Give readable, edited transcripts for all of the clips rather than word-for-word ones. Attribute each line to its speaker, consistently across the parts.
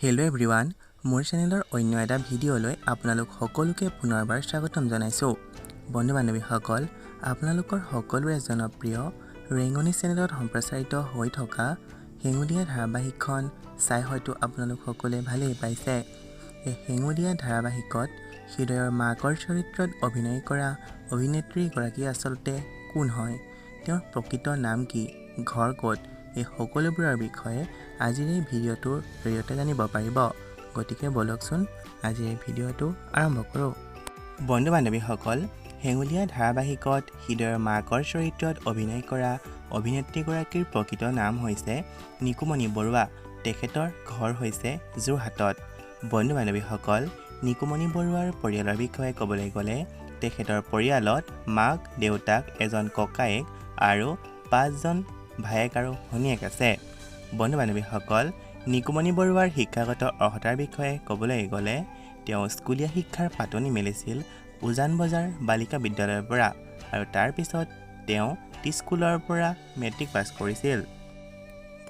Speaker 1: Hello' everyone, মোৰ চেনেলৰ অন্য এটা ভিডিঅ'লৈ আপোনালোক সকলোকে পুনৰবাৰ স্বাগতম জনাইছোঁ। বন্ধু বান্ধৱীসকল, আপোনালোকৰ সকলোৰে জনপ্ৰিয় ৰেঙনি চেনেলত সম্প্ৰচাৰিত হৈ থকা হেঙুলীয়া ধাৰাবাহিকখন চাই হয়তো আপোনালোক সকলোৱে ভালেই পাইছে। এই হেঙুলীয়া ধাৰাবাহিকত হৃদয়ৰ মাকৰ চৰিত্ৰত অভিনয় কৰা অভিনেত্ৰীগৰাকী আচলতে কোন হয়, তেওঁৰ প্ৰকৃত নাম কি, ঘৰ ক'ত, এই সকলোবোৰৰ বিষয়ে আজিৰ এই ভিডিঅ'টোৰ জৰিয়তে জানিব পাৰিব। গতিকে বলকচোন আজিৰ এই ভিডিঅ'টো আৰম্ভ কৰোঁ। বন্ধু বান্ধৱীসকল, হেঙুলীয়া ধাৰাবাহিকত হৃদয়ৰ মাকৰ চৰিত্ৰত অভিনয় কৰা অভিনেত্ৰীগৰাকীৰ প্ৰকৃত নাম হৈছে নিকুমণি বৰুৱা। তেখেতৰ ঘৰ হৈছে যোৰহাটত। বন্ধু বান্ধৱীসকল, নিকুমণি বৰুৱাৰ পৰিয়ালৰ বিষয়ে ক'বলৈ গ'লে তেখেতৰ পৰিয়ালত মাক, দেউতাক, এজন ককায়েক আৰু 5জন ভায়েক আৰু ভনীয়েক আছে। বন্ধু বান্ধৱীসকল, নিকুমণি বৰুৱাৰ শিক্ষাগত অৰ্হতাৰ বিষয়ে ক'বলৈ গ'লে তেওঁ স্কুলীয়া শিক্ষাৰ পাতনি মেলিছিল উজান বজাৰ বালিকা বিদ্যালয়ৰ পৰা আৰু তাৰ পিছত তেওঁ স্কুলৰ পৰা মেট্ৰিক পাছ কৰিছিল।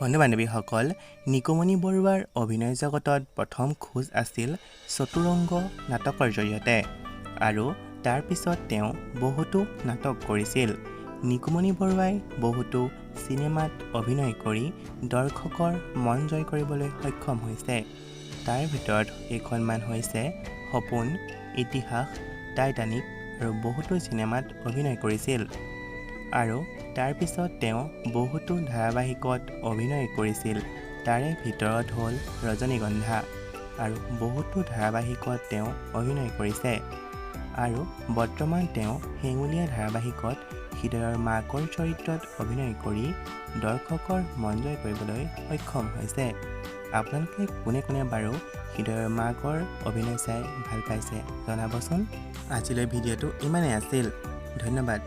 Speaker 1: বন্ধু বান্ধৱীসকল, নিকুমণি বৰুৱাৰ অভিনয় জগতত প্ৰথম খোজ আছিল চতুৰংগ নাটকৰ জৰিয়তে আৰু তাৰ পিছত তেওঁ বহুতো নাটক কৰিছিল। নিকুমণি বৰুৱাই বহুতো চিনেমাত অভিনয় কৰি দৰ্শকৰ মন জয় কৰিবলৈ সক্ষম হৈছে। তাৰ ভিতৰত কেইখনমান হৈছে সপোন, ইতিহাস, টাইটানিক আৰু বহুতো চিনেমাত অভিনয় কৰিছিল। আৰু তাৰ পিছত তেওঁ বহুতো ধাৰাবাহিকত অভিনয় কৰিছিল। তাৰে ভিতৰত হ'ল ৰজনীগন্ধা আৰু বহুতো ধাৰাবাহিকত তেওঁ অভিনয় কৰিছে। আৰু বৰ্তমান তেওঁ হেঙুলীয়া ধাৰাবাহিকত হৃদয়ৰ মাকৰ চৰিত্ৰত অভিনয় কৰি দৰ্শকৰ মন জয় কৰিবলৈ সক্ষম হৈছে। আপোনালোকে কোনে কোনে বাৰু হৃদয়ৰ মাকৰ অভিনয় চাই ভাল পাইছে জনাবচোন। আজিলৈ ভিডিঅ'টো ইমানেই আছিল। ধন্যবাদ।